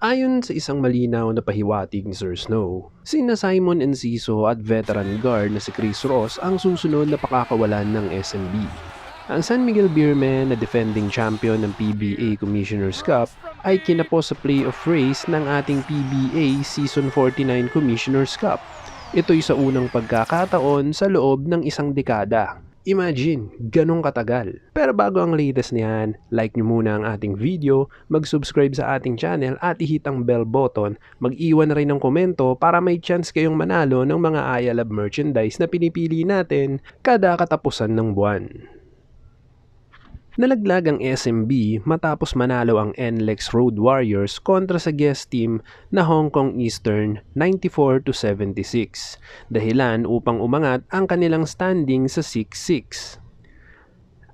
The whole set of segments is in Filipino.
Ayon sa isang malinaw na pahiwatig ni Sir Snow, sina Simon Enciso at veteran guard na si Chris Ross ang susunod na pakakawalan ng SMB. Ang San Miguel Beermen na defending champion ng PBA Commissioner's Cup ay kinapos sa playoff race ng ating PBA Season 49 Commissioner's Cup. Ito'y sa unang pagkakataon sa loob ng isang dekada. Imagine, ganong katagal. Pero bago ang latest niyan, like nyo muna ang ating video, mag-subscribe sa ating channel at i-hit ang bell button, mag-iwan na rin ng komento para may chance kayong manalo ng mga IALAB merchandise na pinipili natin kada katapusan ng buwan. Nalaglag ang SMB matapos manalo ang NLEX Road Warriors kontra sa guest team na Hong Kong Eastern 94-76, dahilan upang umangat ang kanilang standing sa 6-6.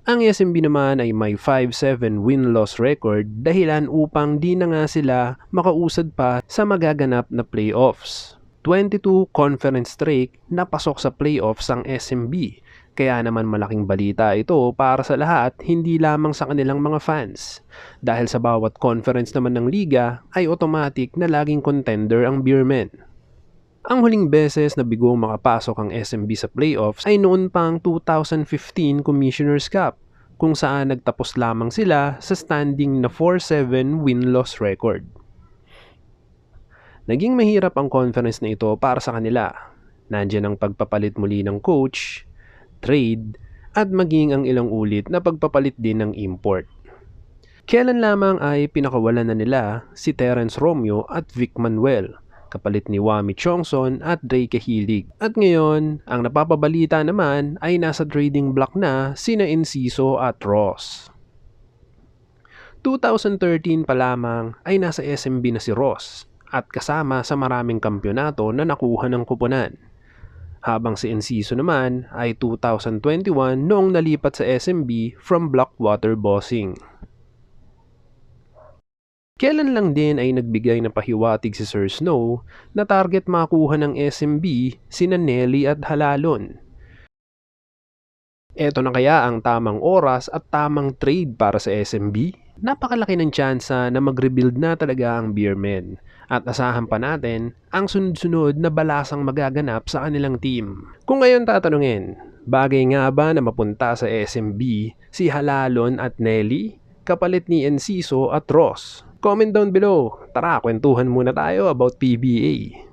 Ang SMB naman ay may 5-7 win-loss record dahilan upang di na nga sila makausad pa sa magaganap na playoffs. 22 conference streak na pasok sa playoffs ang SMB. Kaya naman malaking balita ito para sa lahat, hindi lamang sa kanilang mga fans. Dahil sa bawat conference naman ng liga ay automatic na laging contender ang Beermen. Ang huling beses na bigong makapasok ang SMB sa playoffs ay noon pang 2015 Commissioner's Cup, kung saan nagtapos lamang sila sa standing na 4-7 win-loss record. Naging mahirap ang conference na ito para sa kanila. Nandiyan ang pagpapalit muli ng coach, trade, at maging ang ilang ulit na pagpapalit din ng import. Kailan lamang ay pinakawalan na nila si Terence Romeo at Vic Manuel, kapalit ni Wami Chongson at Ray Cahilig. At ngayon, ang napapabalita naman ay nasa trading block na sina Enciso at Ross. 2013 pa lamang ay nasa SMB na si Ross at kasama sa maraming kampyonato na nakuha ng kupunan. Habang si Enciso naman ay 2021 noong nalipat sa SMB from Blackwater Bossing. Kailan lang din ay nagbigay ng pahiwatig si Sir Snow na target makuha ng SMB sina Nelly at Halalon. Eto na kaya ang tamang oras at tamang trade para sa SMB? Napakalaki ng tsansa na mag-rebuild na talaga ang Beermen at asahan pa natin ang sunod-sunod na balasang magaganap sa kanilang team. Kung ngayon tatanungin, bagay nga ba na mapunta sa SMB si Halalon at Nelly, kapalit ni Enciso at Ross? Comment down below. Tara, kwentuhan muna tayo about PBA.